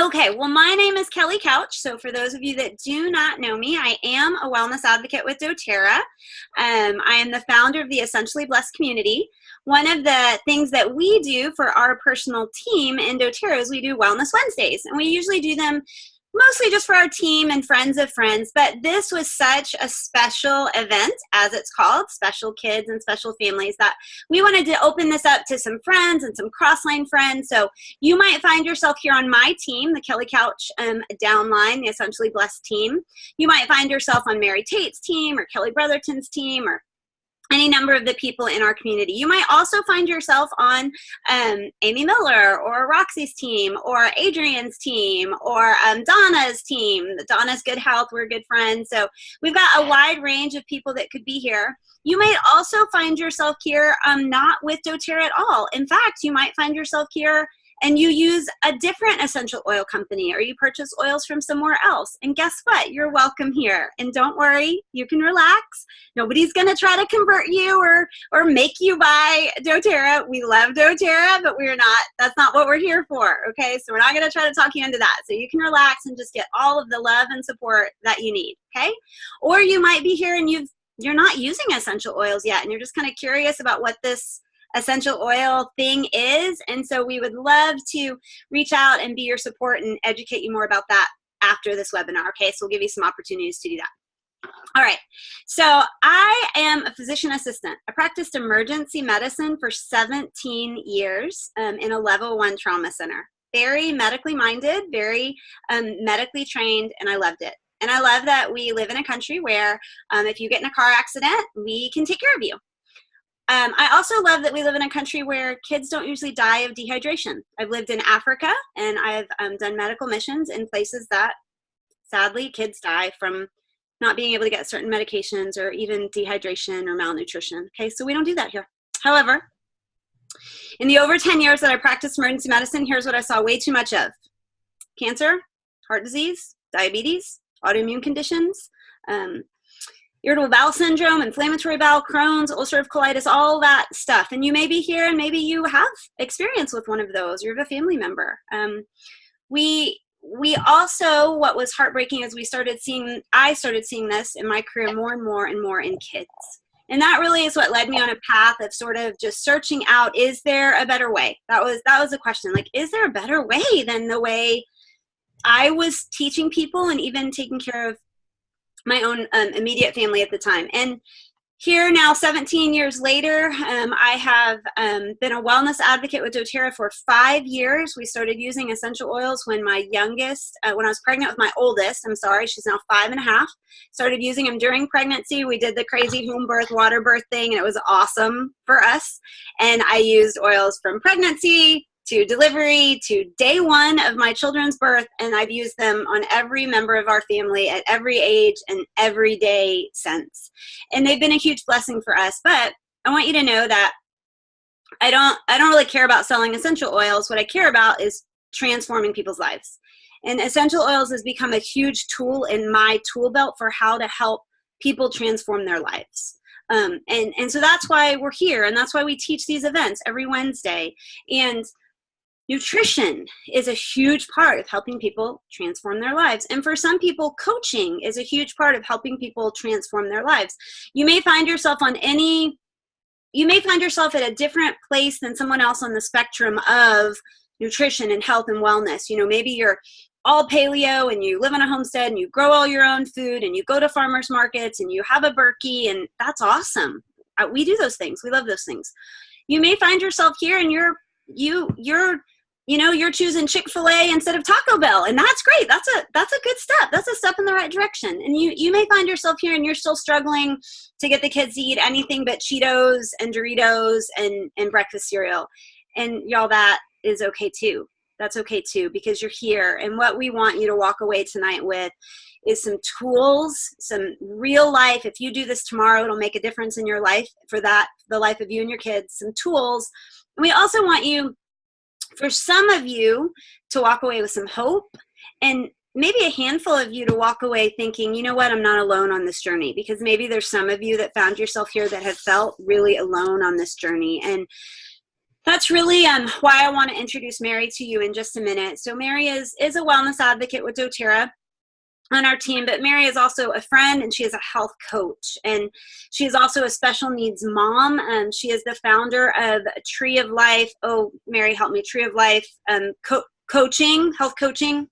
Okay, well, my name is Kelly Couch. So for those of you that do not know me, I am a wellness advocate with doTERRA. I am the founder of the Essentially Blessed community. One of the things that we do for our personal team in doTERRA is we do Wellness Wednesdays, and we usually do them mostly just for our team and friends of friends, but this was such a special event, as it's called, special kids and special families, that we wanted to open this up to some friends and some crossline friends. So you might find yourself here on my team, the Kelly Couch downline, the Essentially Blessed team. You might find yourself on Mary Tate's team or Kelly Brotherton's team or any number of the people in our community. You might also find yourself on Amy Miller or Roxy's team or Adrian's team or Donna's team. Donna's Good Health, we're good friends. So we've got a wide range of people that could be here. You might also find yourself here not with doTERRA at all. In fact, you might find yourself here and you use a different essential oil company, or you purchase oils from somewhere else. And guess what? You're welcome here. And don't worry, you can relax. Nobody's gonna try to convert you or make you buy doTERRA. We love doTERRA, but that's not what we're here for, okay? So we're not gonna try to talk you into that. So you can relax and just get all of the love and support that you need, okay? Or you might be here and you're not using essential oils yet, and you're just kind of curious about what this essential oil thing is, and so we would love to reach out and be your support and educate you more about that after this webinar, okay? So we'll give you some opportunities to do that. All right, so I am a physician assistant. I practiced emergency medicine for 17 years in a level 1 trauma center. Very medically minded, very medically trained, and I loved it. And I love that we live in a country where if you get in a car accident, we can take care of you. I also love that we live in a country where kids don't usually die of dehydration. I've lived in Africa, and I've done medical missions in places that, sadly, kids die from not being able to get certain medications or even dehydration or malnutrition. Okay, so we don't do that here. However, in the over 10 years that I practiced emergency medicine, here's what I saw way too much of: cancer, heart disease, diabetes, autoimmune conditions, irritable bowel syndrome, inflammatory bowel, Crohn's, ulcerative colitis, all that stuff. And you may be here and maybe you have experience with one of those. You have a family member. We also, what was heartbreaking is I started seeing this in my career more and more and more in kids. And that really is what led me on a path of sort of just searching out, is there a better way? That was the question. Like, is there a better way than the way I was teaching people and even taking care of my own immediate family at the time? And here now, 17 years later, I have been a wellness advocate with doTERRA for 5 years. We started using essential oils when my youngest, when I was pregnant with my oldest, she's now 5.5, started using them during pregnancy. We did the crazy home birth, water birth thing, and it was awesome for us. And I used oils from pregnancy to delivery to day 1 of my children's birth, and I've used them on every member of our family at every age and every day since. And they've been a huge blessing for us. But I want you to know that I don't really care about selling essential oils. What I care about is transforming people's lives. And essential oils has become a huge tool in my tool belt for how to help people transform their lives. And so that's why we're here, and that's why we teach these events every Wednesday. And nutrition is a huge part of helping people transform their lives. And for some people, coaching is a huge part of helping people transform their lives. You may find yourself at a different place than someone else on the spectrum of nutrition and health and wellness. You know, maybe you're all paleo and you live on a homestead and you grow all your own food and you go to farmers markets and you have a Berkey, and that's awesome. We do those things. We love those things. You may find yourself here and you're choosing Chick-fil-A instead of Taco Bell, and that's great. That's a good step. That's a step in the right direction. And you may find yourself here and you're still struggling to get the kids to eat anything but Cheetos and Doritos and breakfast cereal. And y'all, that is okay too. That's okay too, because you're here. And what we want you to walk away tonight with is some tools, some real life. If you do this tomorrow, it'll make a difference in your life, the life of you and your kids, some tools. And we also want you, for some of you, to walk away with some hope, and maybe a handful of you to walk away thinking, you know what, I'm not alone on this journey, because maybe there's some of you that found yourself here that have felt really alone on this journey. And That's really why I want to introduce Mary to you in just a minute. So Mary is a wellness advocate with doTERRA on our team, but Mary is also a friend, and she is a health coach, and she is also a special needs mom. She is the founder of Tree of Life. Oh, Mary, help me. Tree of Life coaching, health coaching.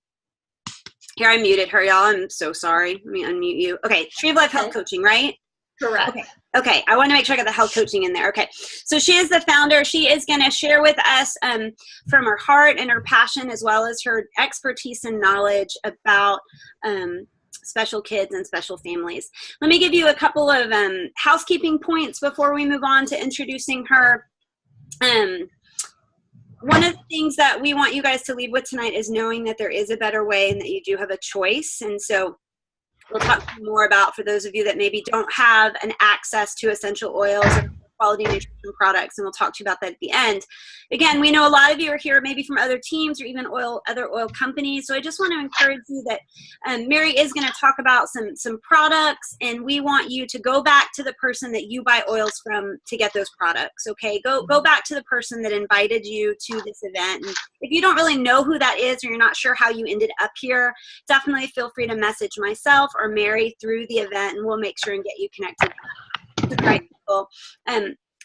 Here, I muted her, y'all. I'm so sorry. Let me unmute you. Okay, Tree of Life Health Coaching, right? Correct. Okay. I want to make sure I got the health coaching in there. Okay. So she is the founder. She is going to share with us from her heart and her passion, as well as her expertise and knowledge about special kids and special families. Let me give you a couple of housekeeping points before we move on to introducing her. One of the things that we want you guys to leave with tonight is knowing that there is a better way and that you do have a choice. And so we'll talk more about, for those of you that maybe don't have an access to essential oils or quality nutrition products, and we'll talk to you about that at the end. Again, we know a lot of you are here maybe from other teams or even other oil companies, so I just want to encourage you that Mary is going to talk about some products, and we want you to go back to the person that you buy oils from to get those products, okay? Go back to the person that invited you to this event, and if you don't really know who that is or you're not sure how you ended up here, definitely feel free to message myself or Mary through the event, and we'll make sure and get you connected to the right people.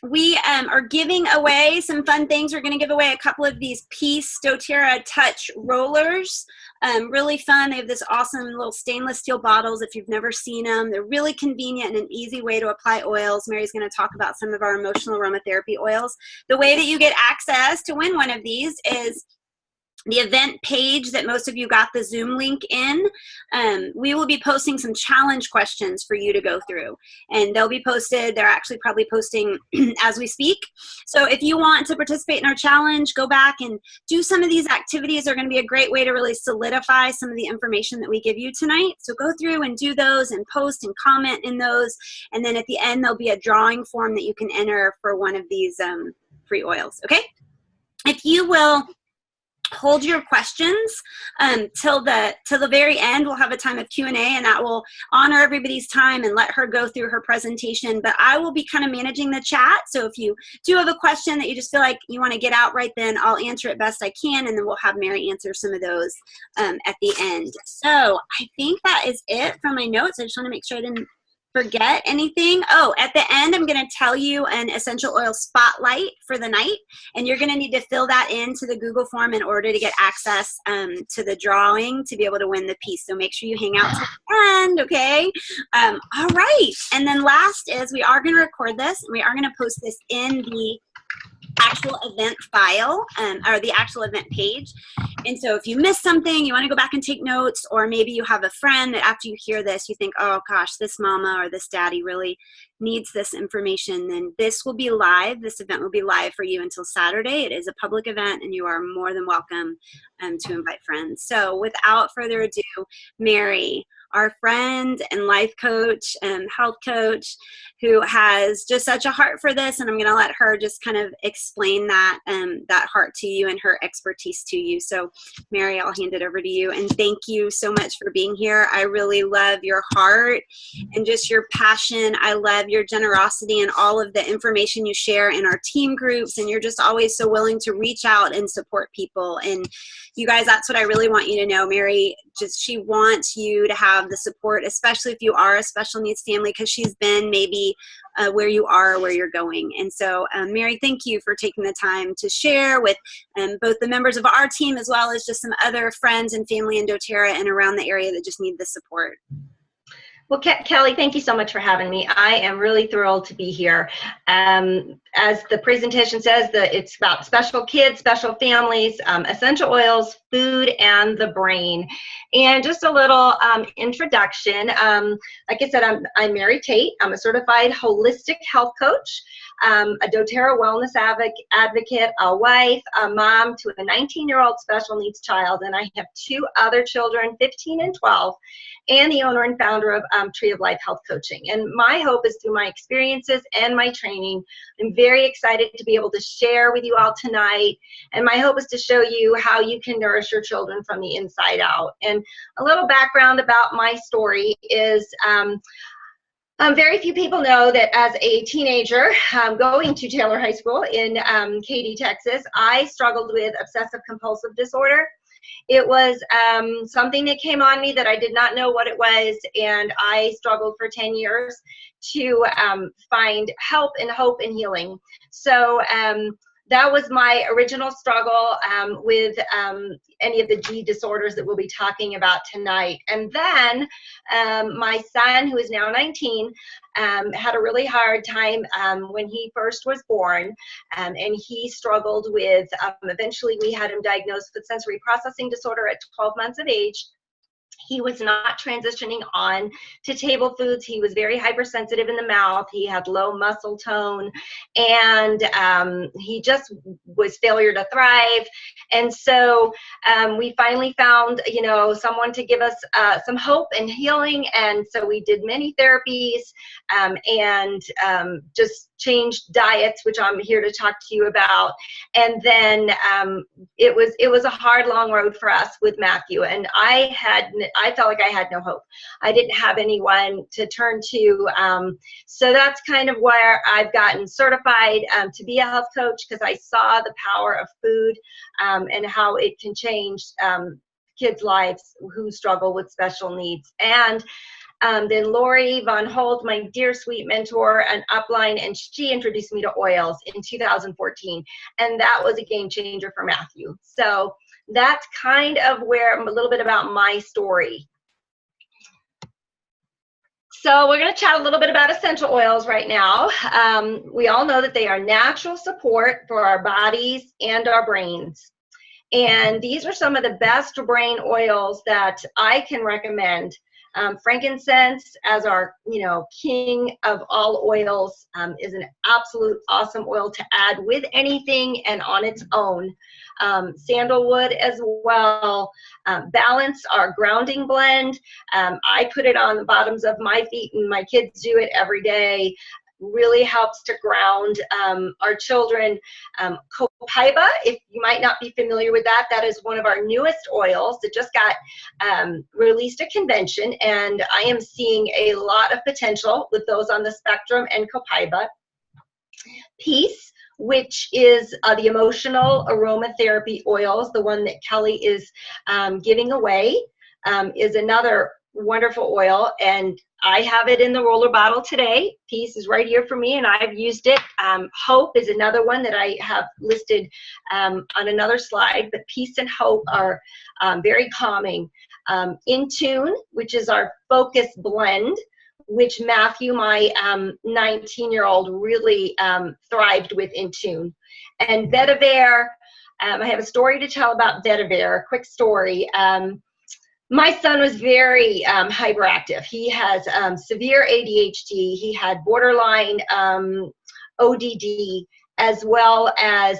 We are giving away some fun things. We're going to give away a couple of these Peace doTERRA Touch rollers. Really fun. They have this awesome little stainless steel bottles if you've never seen them. They're really convenient and an easy way to apply oils. Mary's going to talk about some of our emotional aromatherapy oils. The way that you get access to win one of these is the event page that most of you got the Zoom link in. We will be posting some challenge questions for you to go through, and they'll be posted. They're actually probably posting as we speak. So if you want to participate in our challenge, go back and do some of these activities. They're going to be a great way to really solidify some of the information that we give you tonight. So go through and do those and post and comment in those. And then at the end, there'll be a drawing form that you can enter for one of these free oils. Okay? If you will hold your questions till the very end. We'll have a time of Q&A, and that will honor everybody's time and let her go through her presentation. But I will be kind of managing the chat. So if you do have a question that you just feel like you want to get out right then, I'll answer it best I can, and then we'll have Mary answer some of those at the end. So I think that is it from my notes. I just want to make sure I didn't forget anything. Oh, at the end, I'm going to tell you an essential oil spotlight for the night, and you're going to need to fill that into the Google form in order to get access to the drawing to be able to win the piece. So make sure you hang out to the end, okay? All right. And then last is we are going to record this, and we are going to post this in the actual event file or the actual event page. And so if you missed something, you want to go back and take notes, or maybe you have a friend that after you hear this, you think, oh gosh, this mama or this daddy really needs this information, then this will be live. This event will be live for you until Saturday. It is a public event, and you are more than welcome to invite friends. So without further ado, Mary, our friend and life coach and health coach, who has just such a heart for this, and I'm going to let her just kind of explain that that heart to you and her expertise to you. So Mary, I'll hand it over to you, and thank you so much for being here. I really love your heart and just your passion. I love your generosity and all of the information you share in our team groups, and you're just always so willing to reach out and support people. And you guys, that's what I really want you to know. Mary, she wants you to have the support, especially if you are a special needs family, because she's been maybe where you are or where you're going. And so Mary, thank you for taking the time to share with both the members of our team as well as just some other friends and family in doTERRA and around the area that just need the support. Well, Kelly, thank you so much for having me. I am really thrilled to be here. As the presentation says, it's about special kids, special families, essential oils, food, and the brain. And just a little introduction. Like I said, I'm Mary Tate. I'm a certified holistic health coach, a doTERRA wellness advocate, a wife, a mom to a 19-year-old special needs child, and I have 2 other children, 15 and 12. And the owner and founder of Tree of Life Health Coaching. And my hope is through my experiences and my training, I'm very excited to be able to share with you all tonight. And my hope is to show you how you can nourish your children from the inside out. And a little background about my story is Very few people know that as a teenager going to Taylor High School in Katy, Texas, I struggled with obsessive compulsive disorder. It was something that came on me that I did not know what it was, and I struggled for 10 years to find help and hope and healing. So that was my original struggle with any of the G disorders that we'll be talking about tonight. And then my son, who is now 19, had a really hard time when he first was born, and he struggled with, eventually we had him diagnosed with sensory processing disorder at 12 months of age. He was not transitioning on to table foods. He was very hypersensitive in the mouth. He had low muscle tone, and he just was failure to thrive. And so we finally found, someone to give us some hope and healing. And so we did many therapies and just changed diets, which I'm here to talk to you about. And then it was a hard, long road for us with Matthew. And I felt like I had no hope. I didn't have anyone to turn to. So that's kind of where I've gotten certified to be a health coach, because I saw the power of food and how it can change kids' lives who struggle with special needs. And then Lori Von Holt, my dear sweet mentor, an upline, and she introduced me to oils in 2014. And that was a game changer for Matthew. So that's kind of where a little bit about my story. So we're going to chat a little bit about essential oils right now. We all know that they are natural support for our bodies and our brains. And these are some of the best brain oils that I can recommend. Frankincense, as our king of all oils, is an absolute awesome oil to add with anything and on its own. Sandalwood as well. Balance, our grounding blend. I put it on the bottoms of my feet, and my kids do it every day. Really helps to ground our children. Copaiba, if you might not be familiar with that, that is one of our newest oils that just got released at convention, and I am seeing a lot of potential with those on the spectrum, and Copaiba. Peace, which is the emotional aromatherapy oils, the one that Kelly is giving away, is another wonderful oil, and I have it in the roller bottle today. Peace is right here for me, and I've used it. Hope is another one that I have listed on another slide, but Peace and Hope are very calming. In Tune, which is our focus blend, which Matthew, my 19-year-old, really thrived with In Tune. And Vetiver, I have a story to tell about Vetiver, a quick story. My son was very hyperactive. He has severe ADHD. He had borderline ODD, as well as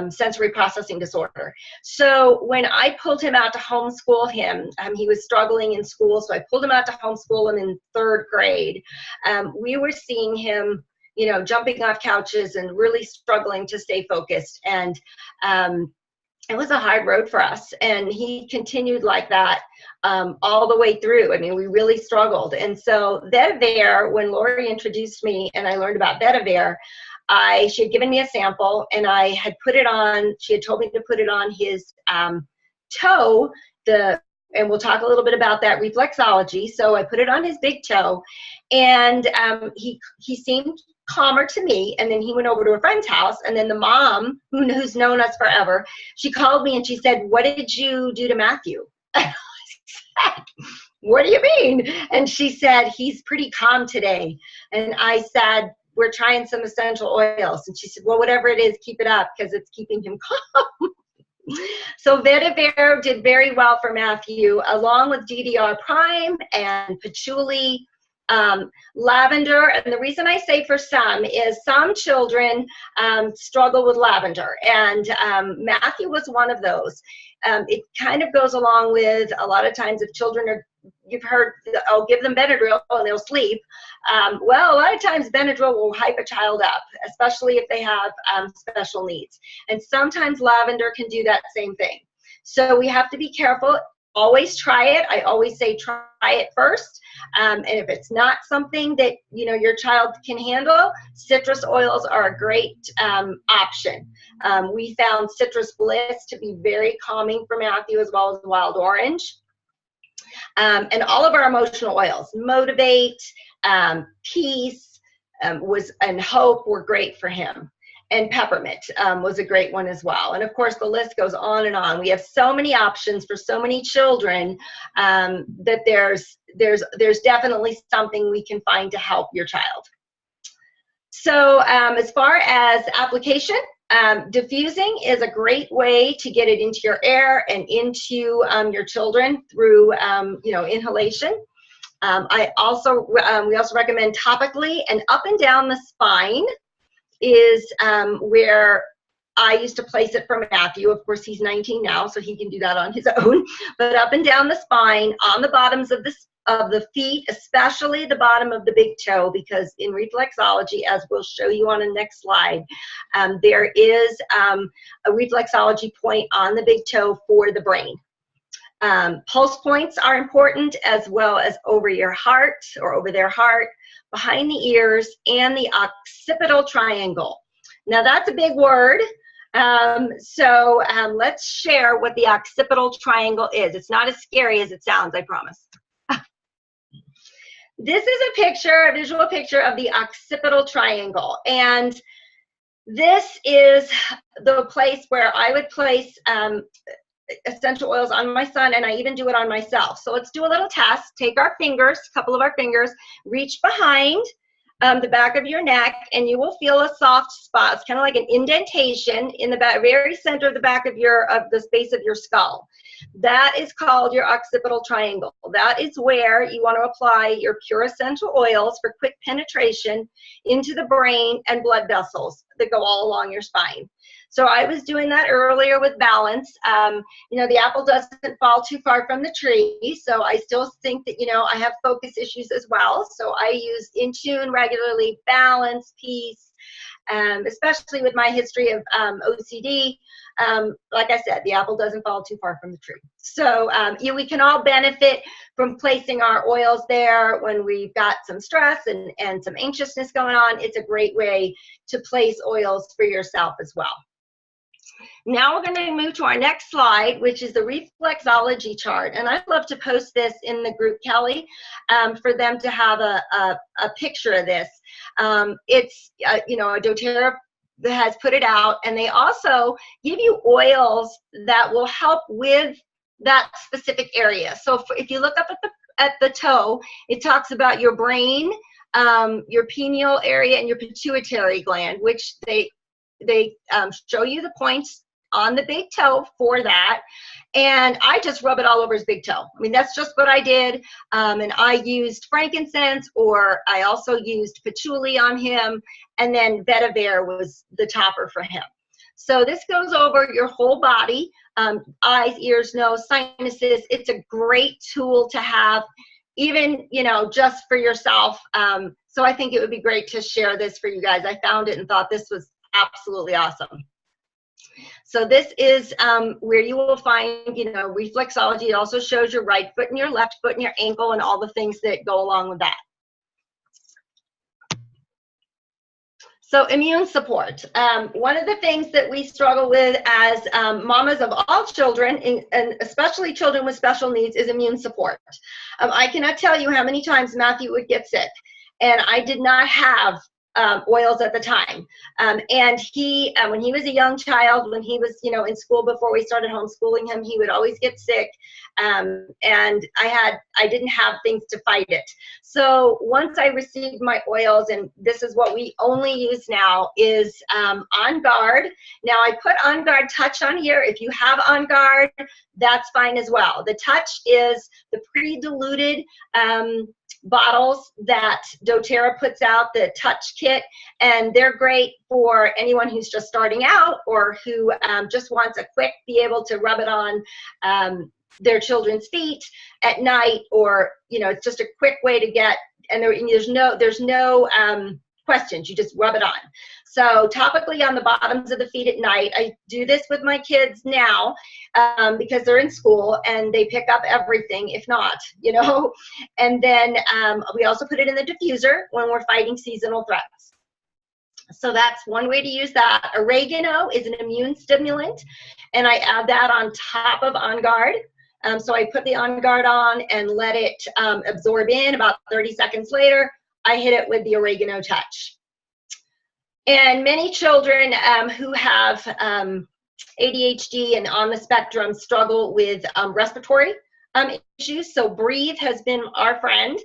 sensory processing disorder. So when I pulled him out to homeschool him, he was struggling in school, so I pulled him out to homeschool him in 3rd grade. We were seeing him, jumping off couches and really struggling to stay focused. And it was a hard road for us, and he continued like that all the way through. I mean, we really struggled. And so Vetiver, when Lori introduced me and I learned about Vetiver, she had given me a sample, and I had put it on, she had told me to put it on his toe, and we'll talk a little bit about that reflexology. So I put it on his big toe, and he seemed calmer to me. And then he went over to a friend's house, and then the mom, who's known us forever, she called me and she said, "What did you do to Matthew?" And I said, "What do you mean?" And she said, "He's pretty calm today." And I said, "We're trying some essential oils." And she said, "Well, whatever it is, keep it up, because it's keeping him calm." So Vetiver did very well for Matthew, along with DDR Prime and patchouli, lavender. And the reason I say for some is some children struggle with lavender, and Matthew was one of those. It kind of goes along with a lot of times if children are, you've heard, oh, give them Benadryl and they'll sleep. Well, a lot of times Benadryl will hype a child up, especially if they have special needs. And sometimes lavender can do that same thing. So we have to be careful. always try it. I always say try it first. And if it's not something that your child can handle, citrus oils are a great option. We found Citrus Bliss to be very calming for Matthew, as well as wild orange. And all of our emotional oils, Motivate, Peace, and Hope were great for him. And Peppermint was a great one as well. And of course, the list goes on and on. We have so many options for so many children that there's definitely something we can find to help your child. So as far as application, diffusing is a great way to get it into your air and into your children through inhalation. We also recommend topically, and up and down the spine is where I used to place it for Matthew. Of course, he's 19 now, so he can do that on his own. But up and down the spine, on the bottoms of the feet, especially the bottom of the big toe, because in reflexology, as we'll show you on the next slide, there is a reflexology point on the big toe for the brain. Pulse points are important, as well as over your heart or over their heart, behind the ears, and the occipital triangle. Now that's a big word, so let's share what the occipital triangle is. It's not as scary as it sounds, I promise. This is a visual picture of the occipital triangle, and this is the place where I would place essential oils on my son, and I even do it on myself. So let's do a little test. Take our fingers, a couple of our fingers, reach behind the back of your neck, and you will feel a soft spot. It's kind of like an indentation in the very center of the back of the space of your skull. That is called your occipital triangle. That is where you want to apply your pure essential oils for quick penetration into the brain and blood vessels that go all along your spine. So I was doing that earlier with balance. The apple doesn't fall too far from the tree, so I still think that, I have focus issues as well. So I use In Tune regularly, Balance, Peace, especially with my history of OCD. Like I said, the apple doesn't fall too far from the tree. So we can all benefit from placing our oils there when we've got some stress and some anxiousness going on. It's a great way to place oils for yourself as well. Now we're going to move to our next slide, which is the reflexology chart. And I'd love to post this in the group, Kelly, for them to have a picture of this. It's, doTERRA that has put it out, and they also give you oils that will help with that specific area. So if you look up at the toe, it talks about your brain, your pineal area, and your pituitary gland, which they show you the points on the big toe for that. And I just rub it all over his big toe. I mean, that's just what I did. And I used frankincense, or I also used patchouli on him. And then vetiver was the topper for him. So this goes over your whole body, eyes, ears, nose, sinuses. It's a great tool to have, even, just for yourself. So I think it would be great to share this for you guys. I found it and thought this was absolutely awesome. So this is where you will find, reflexology. It also shows your right foot and your left foot and your ankle and all the things that go along with that. So immune support. One of the things that we struggle with as mamas of all children, and especially children with special needs, is immune support. I cannot tell you how many times Matthew would get sick, and I did not have oils at the time. And he, when he was a young child, when he was, in school before we started homeschooling him, he would always get sick. And I didn't have things to fight it. So once I received my oils, and this is what we only use now, is On Guard. Now I put On Guard Touch on here. If you have On Guard, that's fine as well. The Touch is the pre-diluted bottles that doTERRA puts out, the Touch Kit, and they're great for anyone who's just starting out, or who just wants a quick, be able to rub it on their children's feet at night, or it's just a quick way to get, and there's no questions. You just rub it on. So topically on the bottoms of the feet at night. I do this with my kids now because they're in school and they pick up everything, if not, you know. And then we also put it in the diffuser when we're fighting seasonal threats. So that's one way to use that. Oregano is an immune stimulant, and I add that on top of On Guard. So I put the On Guard on and let it absorb in. About 30 seconds later, I hit it with the Oregano Touch. And many children who have ADHD and on the spectrum struggle with respiratory issues. So Breathe has been our friend.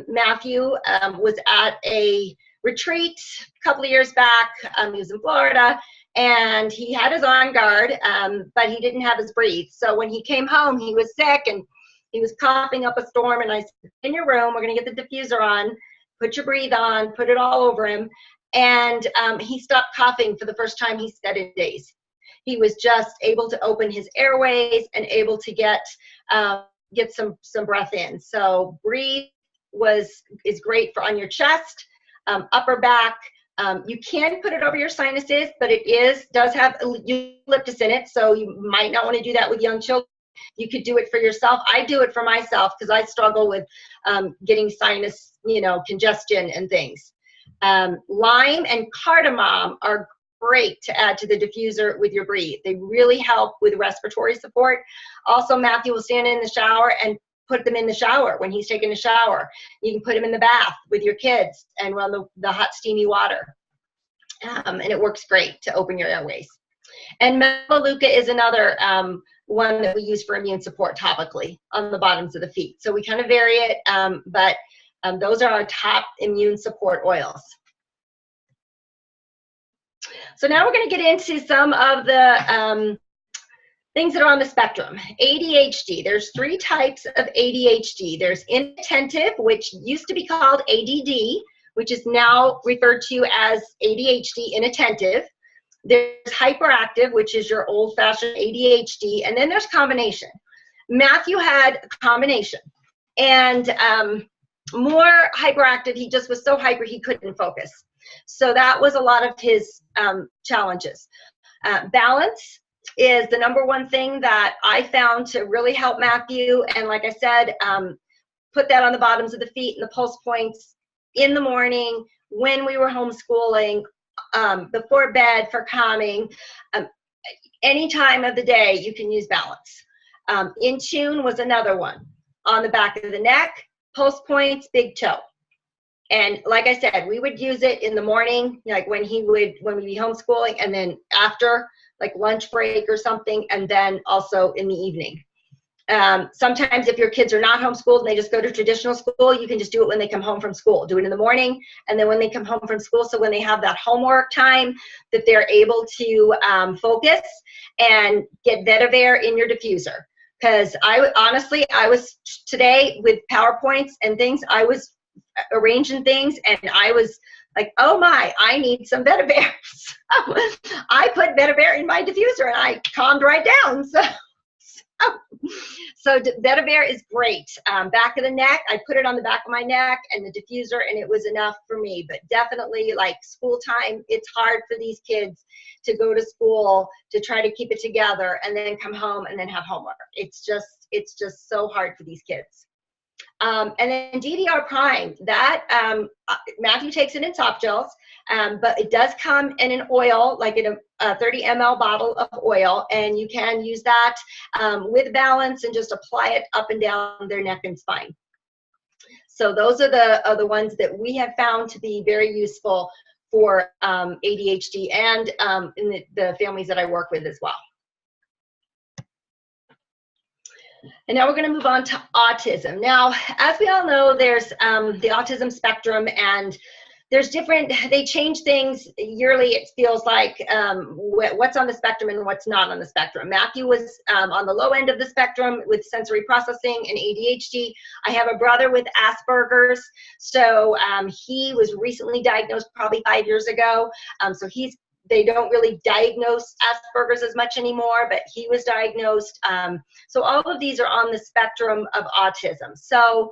Matthew was at a retreat a couple of years back. He was in Florida, and he had his On Guard, but he didn't have his Breathe. So when he came home, he was sick and he was coughing up a storm. And I said, in your room, we're going to get the diffuser on, put your Breathe on, put it all over him. And he stopped coughing for the first time he said in days. He was just able to open his airways and able to get some breath in. So Breathe is great for on your chest, upper back. You can put it over your sinuses, but it does have eucalyptus in it, so you might not want to do that with young children. You could do it for yourself. I do it for myself because I struggle with getting sinus, congestion and things. Lime and cardamom are great to add to the diffuser with your Breathe. They really help with respiratory support. Also, Matthew will stand in the shower and put them in the shower when he's taking a shower. You can put them in the bath with your kids and run the hot steamy water. And it works great to open your airways. And Melaleuca is another one that we use for immune support topically on the bottoms of the feet. So we kind of vary it, but those are our top immune support oils. So now we're going to get into some of the things that are on the spectrum. ADHD. There's 3 types of ADHD. There's inattentive, which used to be called ADD, which is now referred to as ADHD, inattentive. There's hyperactive, which is your old-fashioned ADHD, and then there's combination. Matthew had a combination, and more hyperactive. He just was so hyper he couldn't focus. So that was a lot of his challenges. Balance is the #1 thing that I found to really help Matthew. And like I said, put that on the bottoms of the feet and the pulse points in the morning when we were homeschooling, before bed for calming. Any time of the day you can use balance. In tune was another one. On the back of the neck, pulse points, big toe. And like I said, we would use it in the morning, like when we'd be homeschooling, and then after, like lunch break or something, and then also in the evening. Sometimes if your kids are not homeschooled and they just go to traditional school, you can just do it when they come home from school. Do it in the morning, and then when they come home from school, so when they have that homework time, that they're able to focus and get vetiver in your diffuser. Because I was today with PowerPoints and things, I was arranging things, and I was like, oh my, I need some vetiver. So I put vetiver in my diffuser and I calmed right down. So vetiver is great. Back of the neck, I put it on the back of my neck and the diffuser, and it was enough for me. But definitely, like school time, it's hard for these kids to go to school, to try to keep it together, and then come home and then have homework. It's just so hard for these kids. And then DDR Prime, that Matthew takes it in soft gels, but it does come in an oil, like in a 30 ml bottle of oil, and you can use that with balance and just apply it up and down their neck and spine. So those are the ones that we have found to be very useful for ADHD and in the families that I work with as well. And now we're going to move on to autism. Now, as we all know, there's the autism spectrum, and there's they change things yearly, it feels like, what's on the spectrum and what's not on the spectrum. Matthew was on the low end of the spectrum with sensory processing and ADHD. I have a brother with Asperger's, so he was recently diagnosed probably 5 years ago. So they don't really diagnose Asperger's as much anymore, but he was diagnosed. So all of these are on the spectrum of autism. So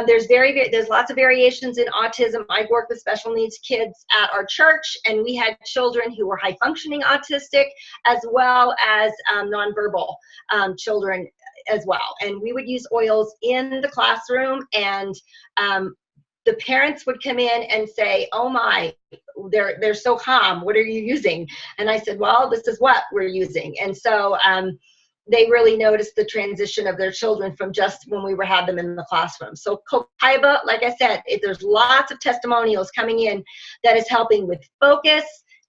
There's lots of variations in autism. I've worked with special needs kids at our church, and we had children who were high functioning autistic, as well as nonverbal children as well. And we would use oils in the classroom, and the parents would come in and say, "Oh my, they're so calm. What are you using?" And I said, "Well, this is what we're using." And so they really noticed the transition of their children from just when we had them in the classroom. So Copaiba, like I said, there's lots of testimonials coming in that is helping with focus,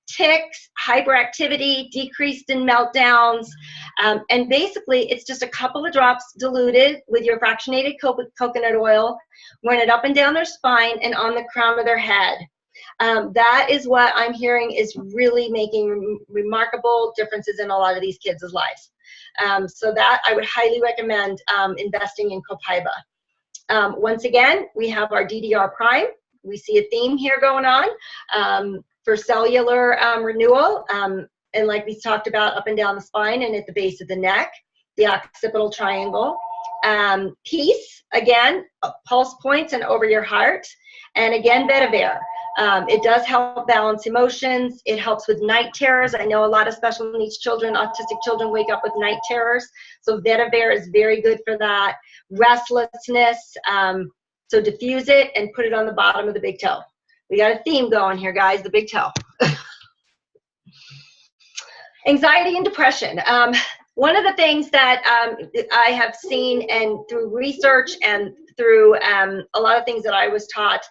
tics, hyperactivity, decreased in meltdowns, and basically it's just a couple of drops diluted with your fractionated coconut oil, run it up and down their spine and on the crown of their head. That is what I'm hearing is really making remarkable differences in a lot of these kids' lives. So that I would highly recommend investing in Copaiba. Once again, we have our DDR Prime. We see a theme here going on for cellular renewal. And like we talked about, up and down the spine and at the base of the neck, the occipital triangle. Peace, again, pulse points and over your heart. And again, vetiver. It does help balance emotions. It helps with night terrors. I know a lot of special needs children, autistic children, wake up with night terrors. So vetiver is very good for that. Restlessness. So diffuse it and put it on the bottom of the big toe. We got a theme going here, guys, the big toe. Anxiety and depression. One of the things that I have seen, and through research and through a lot of things that I was taught,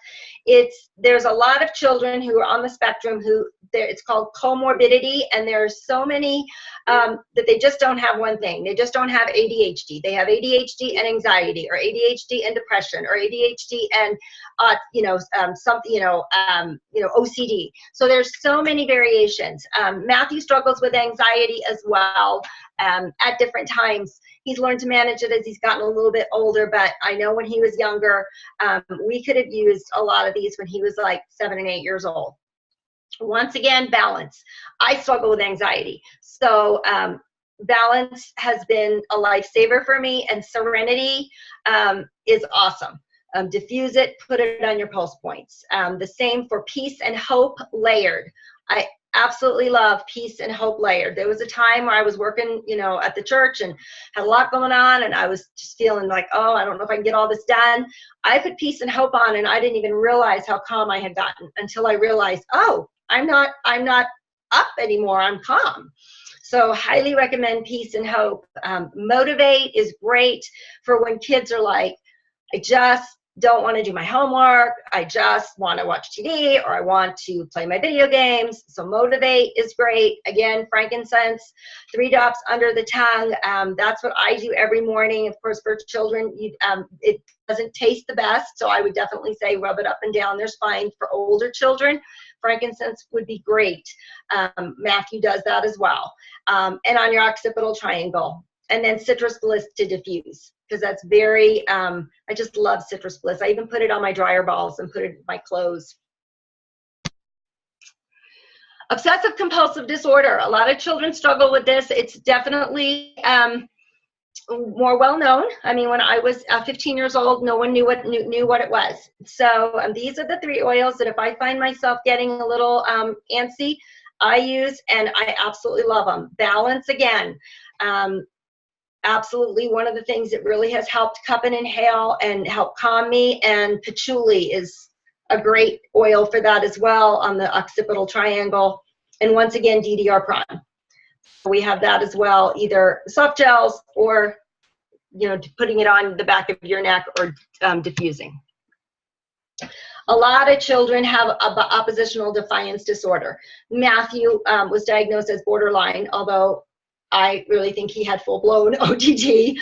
there's a lot of children who are on the spectrum who it's called comorbidity, and there's so many that they just don't have one thing. They just don't have ADHD. They have ADHD and anxiety, or ADHD and depression, or ADHD and OCD. So there's so many variations. Matthew struggles with anxiety as well at different times. He's learned to manage it as he's gotten a little bit older, but I know when he was younger, we could have used a lot of these when he was like 7 and 8 years old. Once again, balance. I struggle with anxiety. So balance has been a lifesaver for me, and serenity is awesome. Diffuse it, put it on your pulse points. The same for peace and hope layered. I absolutely love peace and hope layered. There was a time where I was working, at the church and had a lot going on, and I was just feeling like, oh, I don't know if I can get all this done. I put peace and hope on, and I didn't even realize how calm I had gotten until I realized, oh, I'm not up anymore. I'm calm. So highly recommend peace and hope. Motivate is great for when kids are like, I just don't want to do my homework. I just want to watch TV, or I want to play my video games. So motivate is great. Again, frankincense, 3 drops under the tongue. That's what I do every morning. Of course, for children, it doesn't taste the best. So I would definitely say rub it up and down their spine. For older children, frankincense would be great. Matthew does that as well. And on your occipital triangle. And then citrus bliss to diffuse, because that's very, I just love citrus bliss. I even put it on my dryer balls and put it in my clothes. Obsessive compulsive disorder. A lot of children struggle with this. It's definitely more well known. I mean, when I was 15 years old, no one knew what it was. So these are the 3 oils that if I find myself getting a little antsy, I use, and I absolutely love them. Balance, again. Absolutely one of the things that really has helped cup and inhale and help calm me, and patchouli is a great oil for that as well on the occipital triangle. And once again, DDR Prime. We have that as well, either soft gels or putting it on the back of your neck, or diffusing. A lot of children have oppositional defiance disorder. Matthew was diagnosed as borderline, although I really think he had full-blown ODD.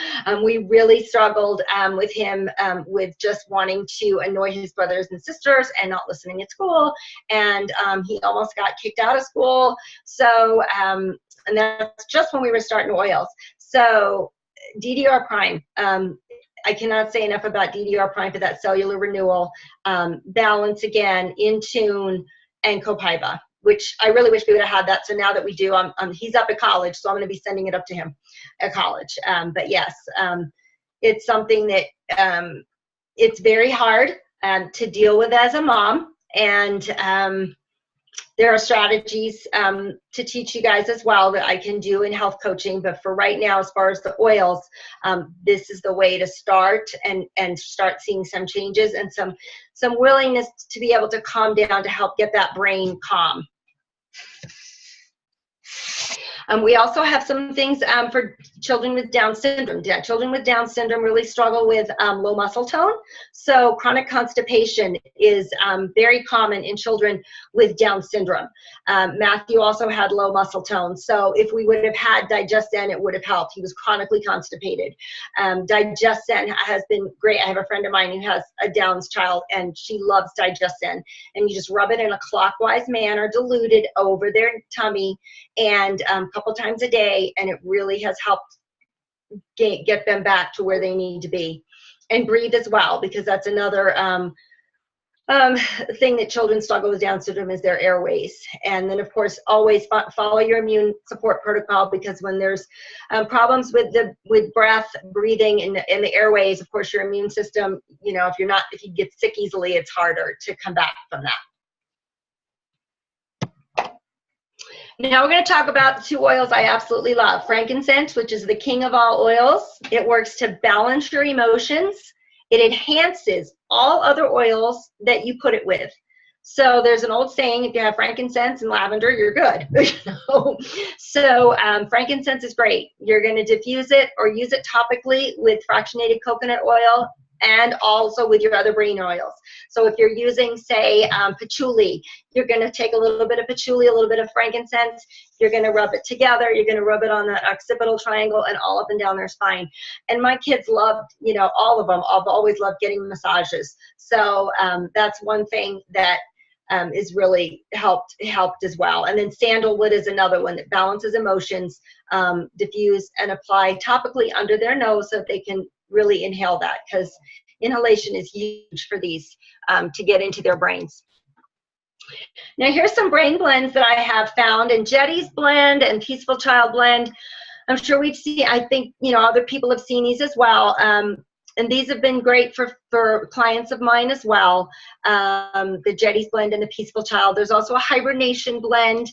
We really struggled with him with just wanting to annoy his brothers and sisters and not listening at school. And he almost got kicked out of school. So, and that's just when we were starting oils. So DDR Prime, I cannot say enough about DDR Prime for that cellular renewal. Balance, again, In Tune, and Copaiba, which I really wish we would have had that. So now that we do, he's up at college, so I'm going to be sending it up to him at college. But yes, it's something that it's very hard to deal with as a mom, and there are strategies to teach you guys as well that I can do in health coaching. But for right now, as far as the oils, this is the way to start and start seeing some changes and some willingness to be able to calm down to help get that brain calm. We also have some things for children with Down syndrome. Children with Down syndrome really struggle with low muscle tone. So chronic constipation is very common in children with Down syndrome. Matthew also had low muscle tone. So if we would have had Digestin, it would have helped. He was chronically constipated. Digestin has been great. I have a friend of mine who has a Down's child, and she loves Digestin. And you just rub it in a clockwise manner, diluted over their tummy, and couple times a day, and it really has helped get them back to where they need to be. And breathe as well, because that's another thing that children struggle with Down syndrome is their airways. And then of course always follow your immune support protocol, because when there's problems with breath, breathing, and the airways, of course your immune system, you know, if you get sick easily, it's harder to come back from that. Now we're going to talk about 2 oils I absolutely love. Frankincense, which is the king of all oils. It works to balance your emotions. It enhances all other oils that you put it with. So there's an old saying, if you have frankincense and lavender, you're good. So frankincense is great. You're going to diffuse it or use it topically with fractionated coconut oil, and also with your other brain oils. So if you're using, say, patchouli, you're going to take a little bit of patchouli, a little bit of frankincense, you're going to rub it together, you're going to rub it on that occipital triangle and all up and down their spine. And my kids loved, you know, all of them. I've always loved getting massages. So that's one thing that is really helped as well. And then sandalwood is another one that balances emotions, diffuse and apply topically under their nose so that they can really inhale that, because inhalation is huge for these to get into their brains. Now here's some brain blends that I have found, and Jetty's blend and Peaceful Child blend. I'm sure we've seen, I think, you know, other people have seen these as well. And these have been great for clients of mine as well. The Jetty's blend and the Peaceful Child. There's also a hibernation blend,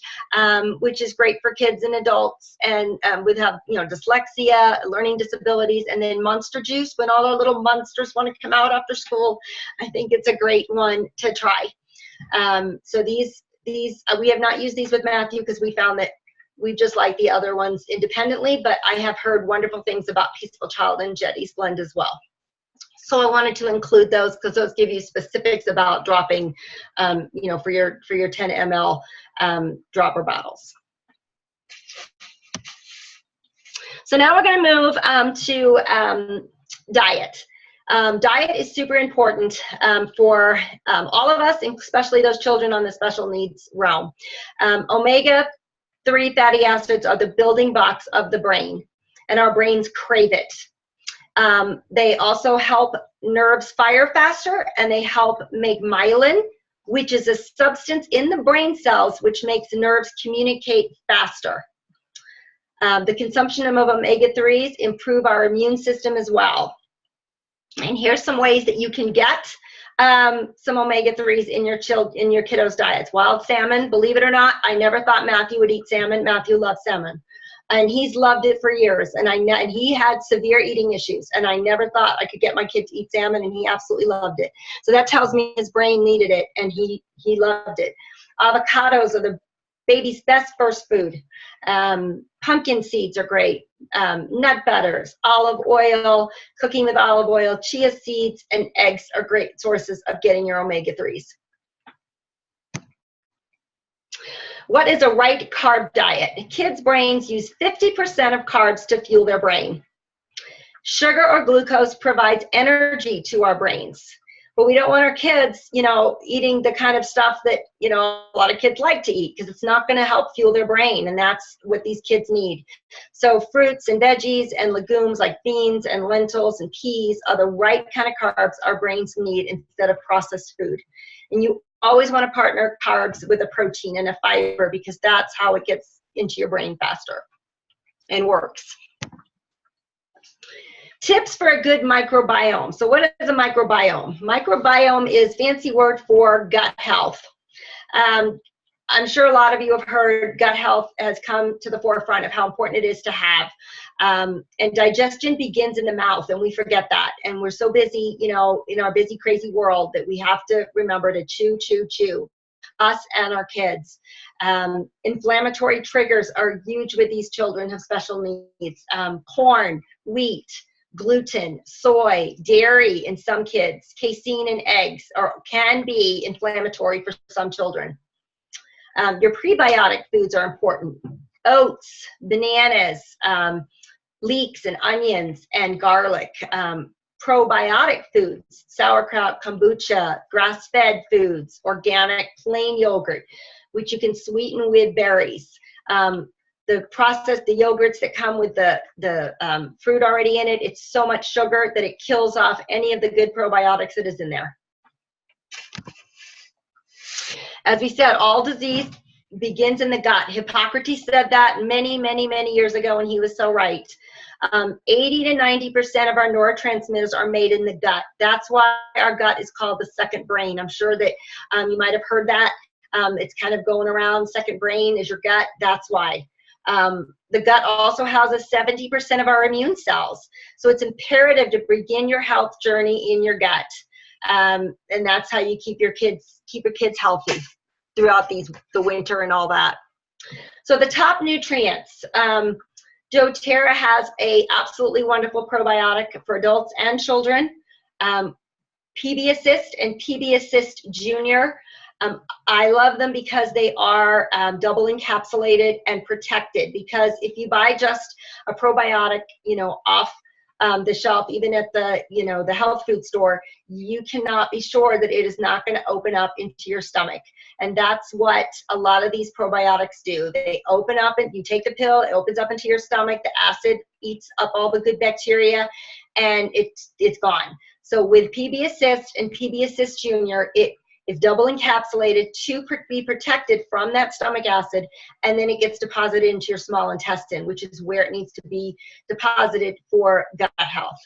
which is great for kids and adults, and with dyslexia, learning disabilities, and then Monster Juice when all our little monsters want to come out after school. I think it's a great one to try. So these we have not used these with Matthew because we found that we just like the other ones independently, but I have heard wonderful things about Peaceful Child and Jetty's blend as well. So I wanted to include those because those give you specifics about dropping, you know, for your 10 ml dropper bottles. So now we're going to move to diet. Diet is super important for all of us, especially those children on the special needs realm. Omega-3 fatty acids are the building blocks of the brain, and our brains crave it. They also help nerves fire faster, and they help make myelin, which is a substance in the brain cells which makes nerves communicate faster. The consumption of omega-3s improve our immune system as well. And here's some ways that you can get some omega-3s in your kiddos' diets. Wild salmon, believe it or not, I never thought Matthew would eat salmon. Matthew loves salmon. And he's loved it for years, and he had severe eating issues, and I never thought I could get my kid to eat salmon, and he absolutely loved it. So that tells me his brain needed it, and he loved it. Avocados are the baby's best first food. Pumpkin seeds are great. Nut butters, olive oil, cooking with olive oil, chia seeds, and eggs are great sources of getting your omega-3s. What is a right carb diet? Kids' brains use 50% of carbs to fuel their brain. Sugar or glucose provides energy to our brains, but we don't want our kids, you know, eating the kind of stuff that, you know, a lot of kids like to eat, because it's not going to help fuel their brain, and that's what these kids need. So fruits and veggies and legumes like beans and lentils and peas are the right kind of carbs our brains need instead of processed food. And you always want to partner carbs with a protein and a fiber, because that's how it gets into your brain faster and works. Tips for a good microbiome. So what is a microbiome? Microbiome is fancy word for gut health. I'm sure a lot of you have heard gut health has come to the forefront of how important it is to have. And digestion begins in the mouth, and we forget that. And we're so busy, you know, in our busy, crazy world that we have to remember to chew, chew, chew, us and our kids. Inflammatory triggers are huge with these children who have special needs. Corn, wheat, gluten, soy, dairy in some kids, casein in eggs can be inflammatory for some children. Your prebiotic foods are important. Oats, bananas, leeks and onions and garlic. Probiotic foods, sauerkraut, kombucha, grass-fed foods, organic plain yogurt, which you can sweeten with berries. The yogurts that come with the fruit already in it, it's so much sugar that it kills off any of the good probiotics that is in there. As we said, all disease begins in the gut. Hippocrates said that many, many, many years ago, and he was so right. 80 to 90% of our neurotransmitters are made in the gut. That's why our gut is called the second brain. I'm sure that you might have heard that. It's kind of going around, second brain is your gut. That's why. The gut also houses 70% of our immune cells. So it's imperative to begin your health journey in your gut. And that's how you keep your kids healthy throughout the winter and all that. So the top nutrients. doTERRA has a absolutely wonderful probiotic for adults and children. PB Assist and PB Assist Junior. I love them because they are double encapsulated and protected, because if you buy just a probiotic, you know, off the shelf, even at the, you know, the health food store, you cannot be sure that it is not going to open up into your stomach. And that's what a lot of these probiotics do. They open up, and you take the pill, it opens up into your stomach, the acid eats up all the good bacteria, and it's gone. So with PB Assist and PB Assist Junior, it is double encapsulated to be protected from that stomach acid, and then it gets deposited into your small intestine, which is where it needs to be deposited for gut health.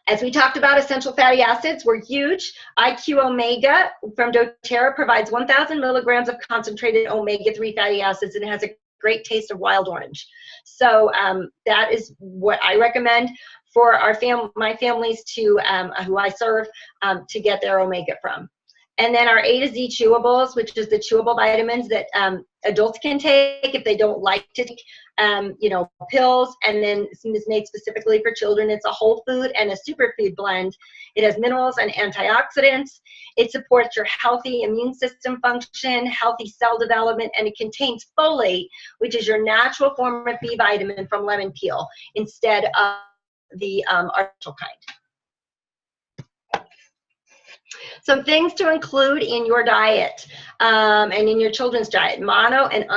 As we talked about, essential fatty acids were huge. IQ Omega from doTERRA provides 1,000 milligrams of concentrated omega-3 fatty acids, and it has a great taste of wild orange. So that is what I recommend for my families to who I serve to get their omega from. And then our A to Z chewables, which is the chewable vitamins that adults can take if they don't like to take, you know, pills. And then it's made specifically for children. It's a whole food and a superfood blend. It has minerals and antioxidants. It supports your healthy immune system function, healthy cell development, and it contains folate, which is your natural form of B vitamin from lemon peel, instead of the artificial kind. Some things to include in your diet and in your children's diet: mono and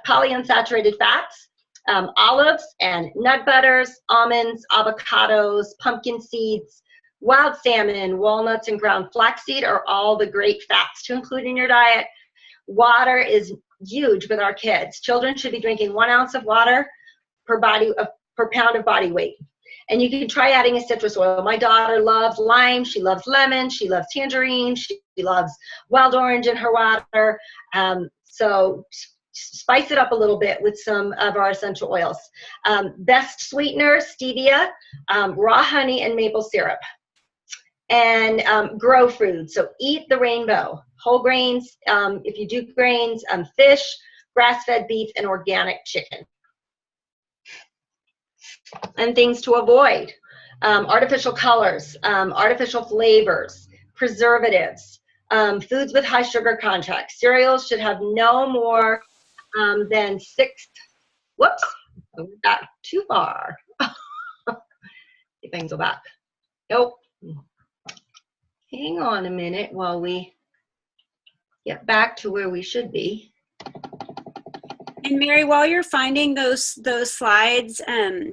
polyunsaturated fats, olives and nut butters, almonds, avocados, pumpkin seeds, wild salmon, walnuts, and ground flaxseed are all the great fats to include in your diet. Water is huge with our kids. Children should be drinking 1 ounce of water per pound of body weight. And you can try adding a citrus oil. My daughter loves lime, she loves lemon, she loves tangerine, she loves wild orange in her water. So spice it up a little bit with some of our essential oils. Best sweeteners: stevia, raw honey, and maple syrup. And grow food. So eat the rainbow. Whole grains, if you do grains, fish, grass-fed beef, and organic chicken. And things to avoid: artificial colors, artificial flavors, preservatives, foods with high sugar content. Cereals should have no more than 6, whoops, I went back too far. See if I can go back. Nope. Hang on a minute while we get back to where we should be. And Mary, while you're finding those slides, and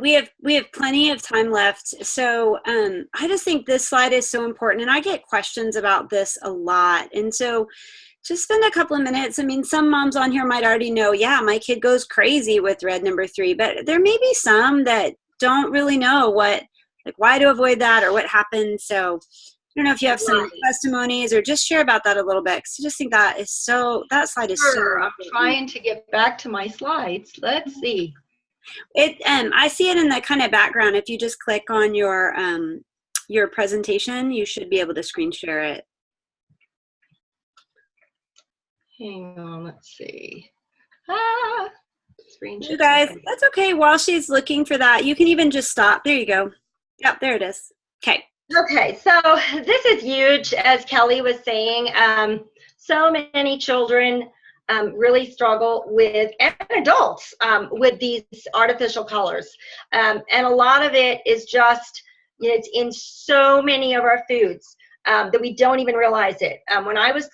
we have plenty of time left. So I just think this slide is so important, and I get questions about this a lot. And so just spend a couple of minutes. I mean, some moms on here might already know, yeah, my kid goes crazy with red number 3, but there may be some that don't really know why to avoid that or what happened. So I don't know if you have some testimonies or just share about that a little bit, because I just think that slide is so Sure. I'm important. trying to get back to my slides. Let's see. I see it in the kind of background. If you just click on your presentation, you should be able to screen share it. Hang on, let's see. Screen share. You guys, that's okay. While she's looking for that, you can even just stop. There you go. Yep, there it is. Okay. Okay, so this is huge, as Kelly was saying. So many children really struggle with, and adults, with these artificial colors. And a lot of it is just, it's in so many of our foods that we don't even realize it. When I was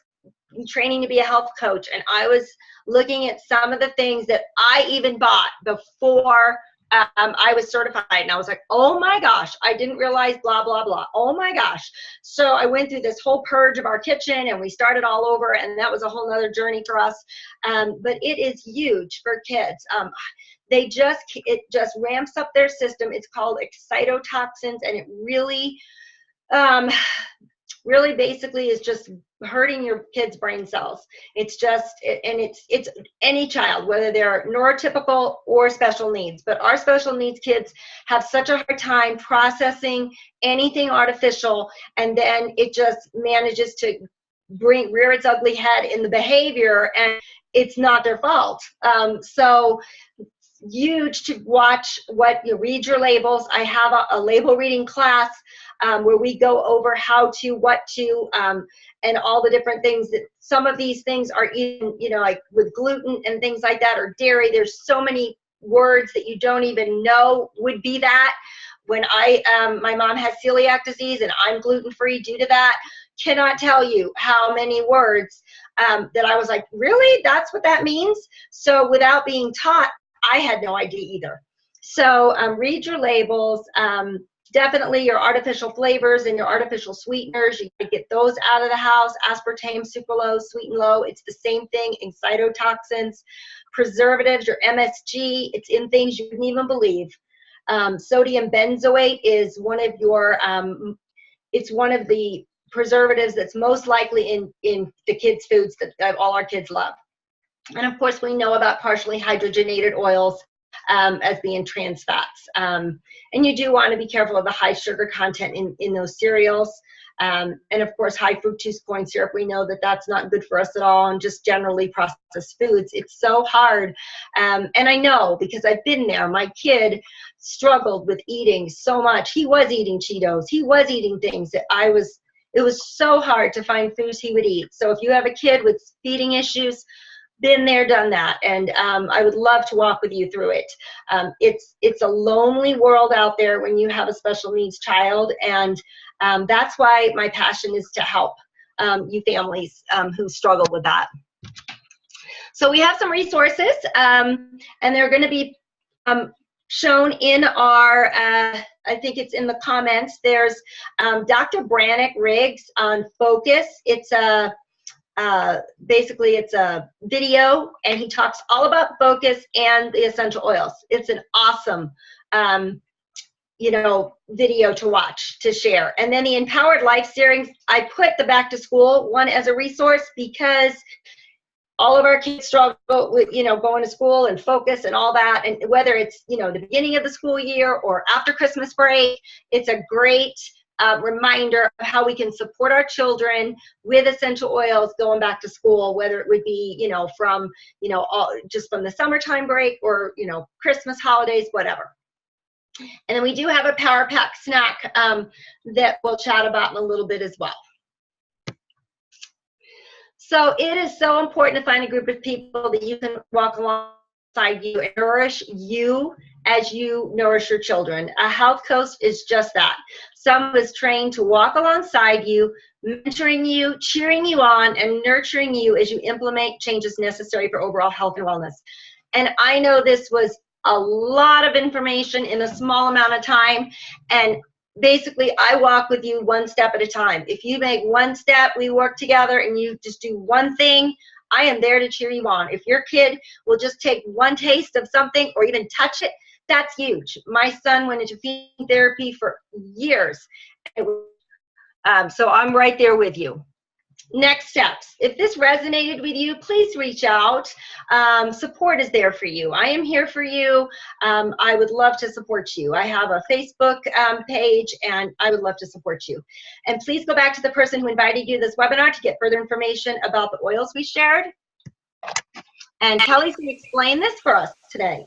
training to be a health coach, and I was looking at some of the things that I even bought before I was certified, and I was like, oh my gosh, I didn't realize blah, blah, blah. Oh my gosh. So I went through this whole purge of our kitchen, and we started all over, and that was a whole nother journey for us. But it is huge for kids. It just ramps up their system. It's called excitotoxins, and it really, really basically is just hurting your kids' brain cells. It's any child, whether they're neurotypical or special needs. But our special needs kids have such a hard time processing anything artificial, and then it just manages to rear its ugly head in the behavior, and it's not their fault. So huge to watch what you read your labels. I have a label reading class where we go over how to, what to, and all the different things that some of these things are even, like with gluten and things like that, or dairy. There's so many words that you don't even know would be that. When my mom has celiac disease and I'm gluten-free due to that, cannot tell you how many words that I was like, really? That's what that means? So without being taught, I had no idea either. So read your labels. Definitely your artificial flavors and your artificial sweeteners, you can get those out of the house. Aspartame, sucralose, sweet and low, it's the same thing. Excitotoxins, preservatives, your MSG, it's in things you wouldn't even believe. Sodium benzoate is one of your, it's one of the preservatives that's most likely in the kids' foods that all our kids love. And of course, we know about partially hydrogenated oils as being trans fats. And you do want to be careful of the high sugar content in those cereals. And of course, high fructose corn syrup, we know that that's not good for us at all, and just generally processed foods. It's so hard. And I know because I've been there. My kid struggled with eating so much. He was eating Cheetos. He was eating things that it was so hard to find foods he would eat. So if you have a kid with feeding issues, been there, done that, and I would love to walk with you through it. It's a lonely world out there when you have a special needs child, and that's why my passion is to help you families who struggle with that. So we have some resources, and they're going to be shown in our, I think it's in the comments. There's Dr. Brannick Riggs on Focus. It's a basically it's a video, and he talks all about focus and the essential oils. It's an awesome video to watch, to share. And then the Empowered Life series, I put the back to school one as a resource because all of our kids struggle with, going to school and focus and all that. And whether it's, the beginning of the school year or after Christmas break, it's a great reminder of how we can support our children with essential oils going back to school, whether it would be, from, just from the summertime break or, Christmas holidays, whatever. And then we do have a Power Pack snack that we'll chat about in a little bit as well. So it is so important to find a group of people that you can walk alongside you and nourish you as you nourish your children. A health coach is just that. Someone is trained to walk alongside you, mentoring you, cheering you on, and nurturing you as you implement changes necessary for overall health and wellness. And I know this was a lot of information in a small amount of time, and basically I walk with you one step at a time. If you make one step, we work together, and you just do one thing, I am there to cheer you on. If your kid will just take one taste of something or even touch it, That's huge. My son went into feeding therapy for years. So I'm right there with you. Next steps. If this resonated with you, please reach out. Support is there for you. I am here for you. I would love to support you. I have a Facebook page, and I would love to support you. And please go back to the person who invited you to this webinar to get further information about the oils we shared. And Kelly's going to explain this for us today.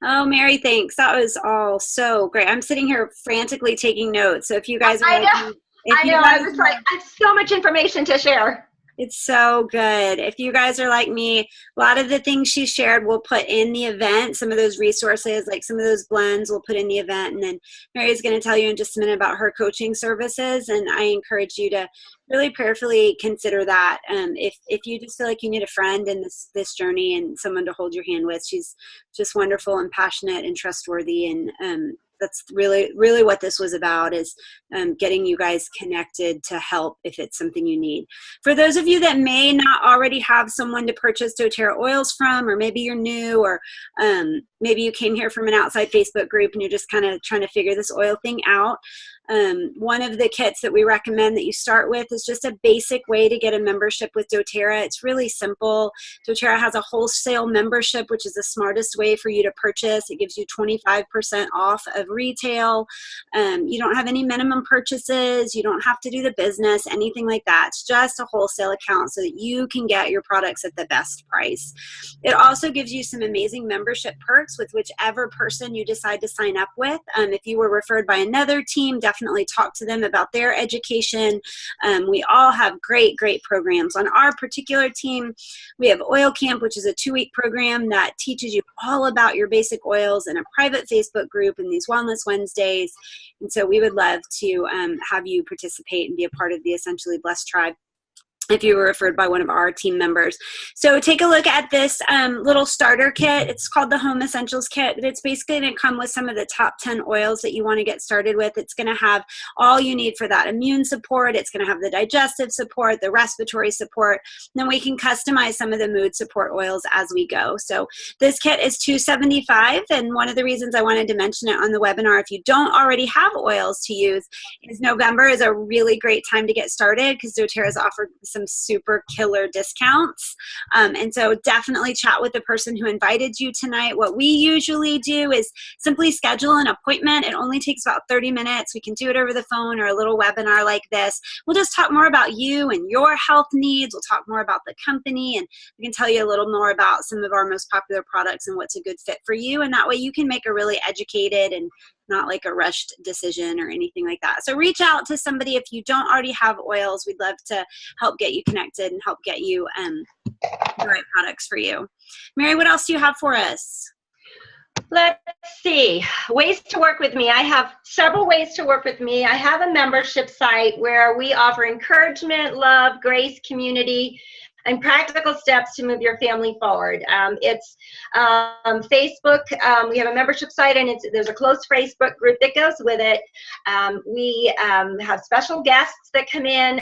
Oh, Mary, thanks. That was all so great. I'm sitting here frantically taking notes. So if you guys are I was like, I have so much information to share. It's so good. If you guys are like me, a lot of the things she shared we'll put in the event. Some of those resources, like some of those blends, we'll put in the event. And then Mary's going to tell you in just a minute about her coaching services. And I encourage you to really prayerfully consider that. If you just feel like you need a friend in this journey and someone to hold your hand with, she's just wonderful and passionate and trustworthy. And that's really what this was about, is getting you guys connected to help if it's something you need. For those of you that may not already have someone to purchase doTERRA oils from, or maybe you're new, or maybe you came here from an outside Facebook group and you're just kind of trying to figure this oil thing out, one of the kits that we recommend that you start with is just a basic way to get a membership with doTERRA. It's really simple. doTERRA has a wholesale membership, which is the smartest way for you to purchase. It gives you 25% off of retail. You don't have any minimum purchases. You don't have to do the business, anything like that. It's just a wholesale account so that you can get your products at the best price. It also gives you some amazing membership perks with whichever person you decide to sign up with. If you were referred by another team, definitely talk to them about their education. We all have great programs. On our particular team, we have Oil Camp, which is a 2-week program that teaches you all about your basic oils in a private Facebook group and these Wellness Wednesdays. And so we would love to have you participate and be a part of the Essentially Blessed tribe if you were referred by one of our team members. So take a look at this little starter kit. It's called the Home Essentials Kit. It's basically going to come with some of the top 10 oils that you want to get started with. It's going to have all you need for that immune support. It's going to have the digestive support, the respiratory support. Then we can customize some of the mood support oils as we go. So this kit is $275, and one of the reasons I wanted to mention it on the webinar, if you don't already have oils to use, is November is a really great time to get started because doTERRA's offered some super killer discounts. And so definitely chat with the person who invited you tonight. What we usually do is simply schedule an appointment. It only takes about 30 minutes. We can do it over the phone or a little webinar like this. We'll just talk more about you and your health needs. We'll talk more about the company, and we can tell you a little more about some of our most popular products and what's a good fit for you. And that way you can make a really educated and not like a rushed decision or anything like that. So reach out to somebody if you don't already have oils. We'd love to help get you connected and help get you the right products for you. Mary, what else do you have for us? Let's see. Ways to work with me. I have several ways to work with me. I have a membership site where we offer encouragement, love, grace, community, and practical steps to move your family forward. It's Facebook. We have a membership site, and there's a close Facebook group that goes with it. We have special guests that come in,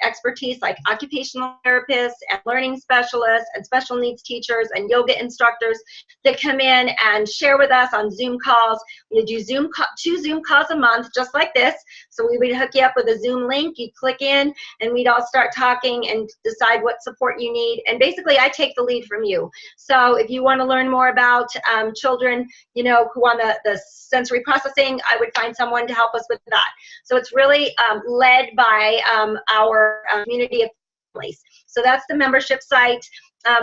expertise like occupational therapists and learning specialists and special needs teachers and yoga instructors that come in and share with us on Zoom calls. We do 2 Zoom calls a month, just like this. So we would hook you up with a Zoom link. You click in, and we'd all start talking and decide what support you need. And basically, I take the lead from you. So if you want to learn more about children, who want the sensory processing, I would find someone to help us with that. So it's really led by our community of families. So that's the membership site.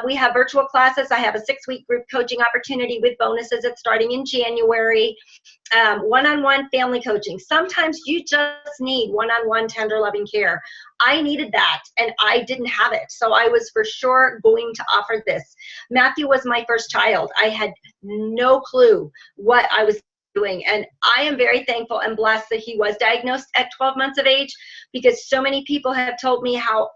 We have virtual classes. I have a 6-week group coaching opportunity with bonuses that's starting in January. One-on-one family coaching. Sometimes you just need one-on-one tender loving care. I needed that, and I didn't have it. So I was for sure going to offer this. Matthew was my first child. I had no clue what I was doing. And I am very thankful and blessed that he was diagnosed at 12 months of age, because so many people have told me how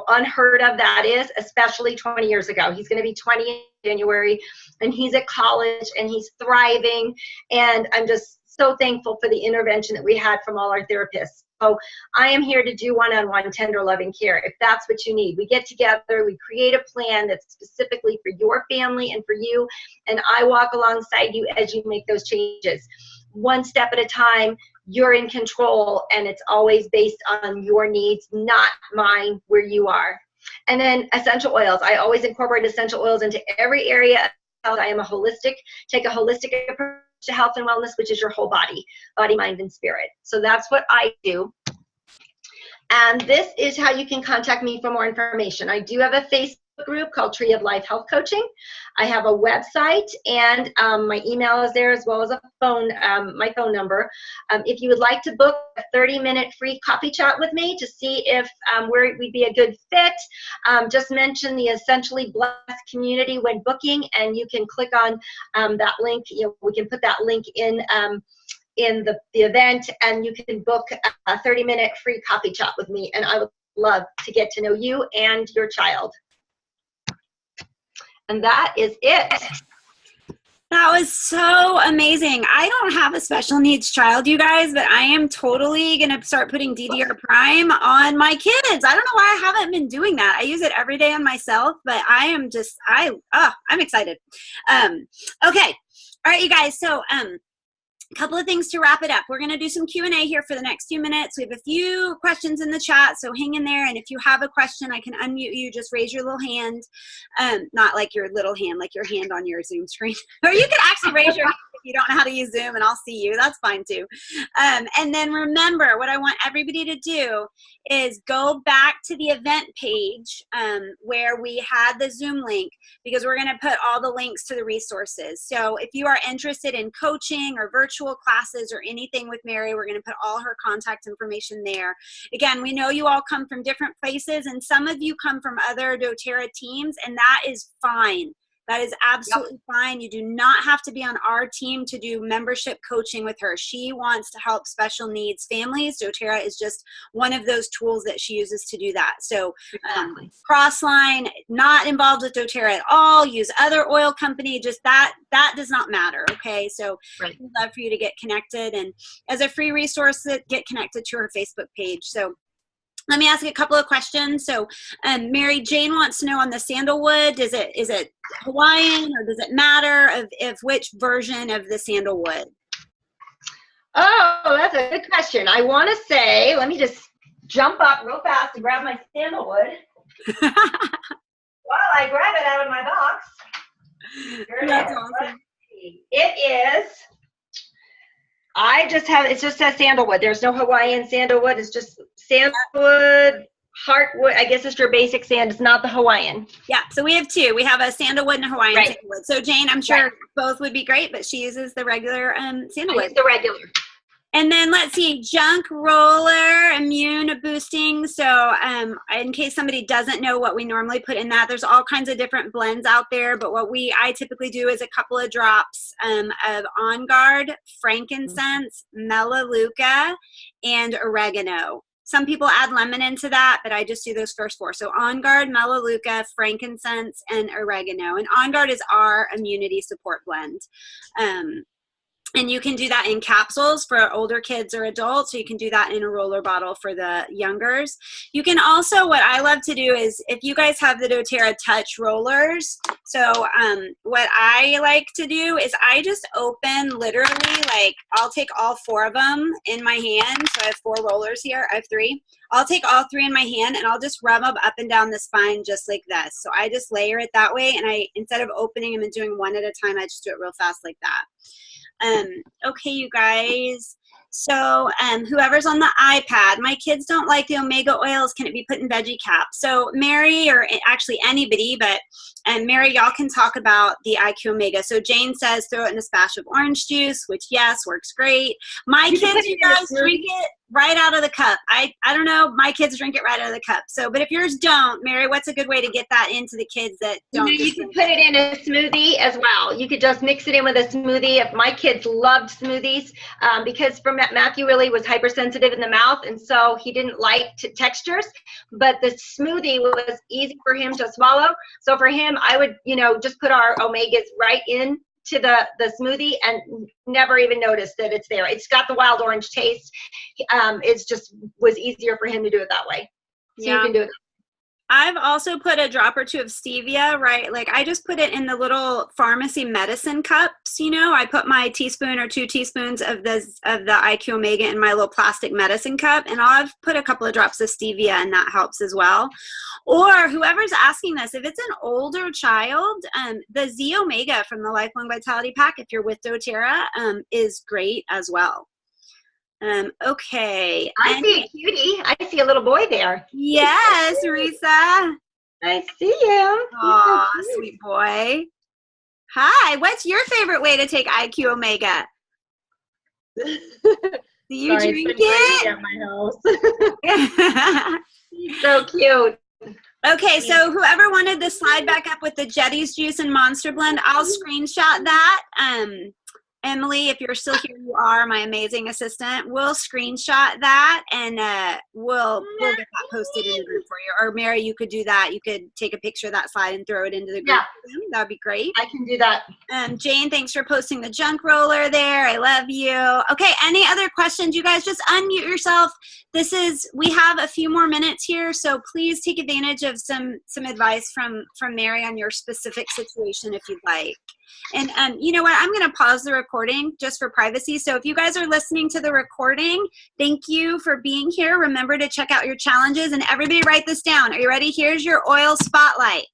unheard of that is, especially 20 years ago. He's going to be 20 in January, and he's at college, and he's thriving. And I'm just so thankful for the intervention that we had from all our therapists. So I am here to do one-on-one tender loving care if that's what you need. We get together, we create a plan that's specifically for your family and for you, and I walk alongside you as you make those changes. One step at a time, you're in control, and it's always based on your needs, not mine, where you are. And then essential oils. I always incorporate essential oils into every area of health. I am take a holistic approach to health and wellness, which is your whole body, mind, and spirit. So that's what I do. And this is how you can contact me for more information. I do have a Facebook group called Tree of Life Health Coaching. I have a website, and my email is there, as well as a my phone number. If you would like to book a 30-minute free coffee chat with me to see if where we'd be a good fit, just mention the Essentially Blessed community when booking, and you can click on that link. We can put that link in the event, and you can book a 30-minute free coffee chat with me, and I would love to get to know you and your child. And that is it. That was so amazing. I don't have a special needs child, you guys, but I am totally going to start putting DDR Prime on my kids. I don't know why I haven't been doing that. I use it every day on myself, but I'm excited. Okay. All right, you guys. So, a couple of things to wrap it up. We're going to do some Q&A here for the next few minutes. We have a few questions in the chat, so hang in there. And if you have a question, I can unmute you. Just raise your little hand. Not like your little hand, like your hand on your Zoom screen. Or you can actually raise your hand if you don't know how to use Zoom, and I'll see you. That's fine too. And then remember, what I want everybody to do is go back to the event page where we had the Zoom link, because we're going to put all the links to the resources. So if you are interested in coaching or virtual classes or anything with Mary, we're going to put all her contact information there. Again, we know you all come from different places, and some of you come from other doTERRA teams, and that is fine. That is absolutely fine. You do not have to be on our team to do membership coaching with her. She wants to help special needs families. doTERRA is just one of those tools that she uses to do that. So Crossline, not involved with doTERRA at all. Use other oil company. Just that does not matter. Okay. So we'd love for you to get connected. And as a free resource, get connected to her Facebook page. So let me ask a couple of questions. So Mary Jane wants to know on the sandalwood, is it Hawaiian, or does it matter of which version of the sandalwood? Oh, that's a good question. I want to say, let me just jump up real fast and grab my sandalwood. While I grab it out of my box. That's awesome. It is, it just says sandalwood. There's no Hawaiian sandalwood. It's just sandalwood, heartwood. I guess it's your basic sand. It's not the Hawaiian. Yeah, so we have two. We have a sandalwood and a Hawaiian sandalwood. So Jane, I'm sure both would be great, but she uses the regular sandalwood. I use the regular. And then let's see, junk roller, immune boosting. So in case somebody doesn't know what we normally put in that, there's all kinds of different blends out there. But what I typically do is a couple of drops of On Guard, frankincense, melaleuca, and oregano. Some people add lemon into that, but I just do those first four. So On Guard, melaleuca, frankincense, and oregano. And On Guard is our immunity support blend. And you can do that in capsules for older kids or adults. So you can do that in a roller bottle for the youngers. You can also, what I love to do is, if you guys have the doTERRA Touch rollers, so what I like to do is I just open literally, like I'll take all four of them in my hand. So I have 4 rollers here. I have 3. I'll take all 3 in my hand, and I'll just rub them up and down the spine just like this. So I just layer it that way. And instead of opening them and doing one at a time, I just do it real fast like that. Okay, you guys. So whoever's on the iPad, my kids don't like the omega oils. Can it be put in veggie caps? So Mary, or actually anybody, but Mary, y'all can talk about the IQ Omega. So Jane says throw it in a splash of orange juice, which yes, works great. My kids, you guys, drink it right out of the cup. I don't know, my kids drink it right out of the cup. So, but if yours don't, Mary, what's a good way to get that into the kids that don't? You can put it in a smoothie as well. You could just mix it in with a smoothie. If my kids loved smoothies, because from Matthew really was hypersensitive in the mouth, and so he didn't like textures, but the smoothie was easy for him to swallow. So for him, I would, just put our omegas right in to the smoothie and never even noticed that it's there. It's got the wild orange taste. It's just was easier for him to do it that way. So you can do it. I've also put a drop or two of stevia, right? Like I just put it in the little pharmacy medicine cups, you know. I put my teaspoon or 2 teaspoons of the IQ Omega in my little plastic medicine cup, and I've put a couple of drops of stevia, and that helps as well. Or whoever's asking this, if it's an older child, the Z Omega from the Lifelong Vitality Pack, if you're with doTERRA, is great as well. Okay. I see a cutie. I see a little boy there. Yes, Risa. I see him. Aw, sweet boy. Hi, what's your favorite way to take IQ Omega? Do you drink it? At my house. He's so cute. Okay, so whoever wanted the slide back up with the Jetty's juice and Monster Blend, I'll screenshot that. Emily, if you're still here, you are my amazing assistant. We'll screenshot that and we'll get that posted in the group for you. Or Mary, you could do that. You could take a picture of that slide and throw it into the group. Yeah. That would be great. I can do that. Jane, thanks for posting the junk roller there. I love you. Okay, any other questions? You guys just unmute yourself. We have a few more minutes here, so please take advantage of some advice from Mary on your specific situation if you'd like. And you know what? I'm going to pause the recording just for privacy. So if you guys are listening to the recording, thank you for being here. Remember to check out your challenges, and everybody write this down. Are you ready? Here's your oil spotlight.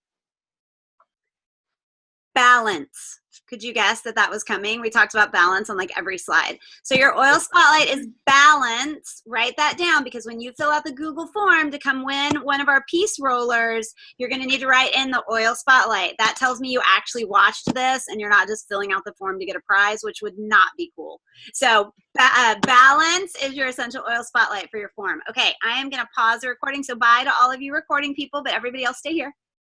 Balance. Could you guess that was coming? We talked about balance on like every slide. So your oil spotlight is balance. Write that down, because when you fill out the Google form to come win one of our peace rollers, you're going to need to write in the oil spotlight. That tells me you actually watched this and you're not just filling out the form to get a prize, which would not be cool. So balance is your essential oil spotlight for your form. Okay, I am going to pause the recording. So bye to all of you recording people, but everybody else stay here.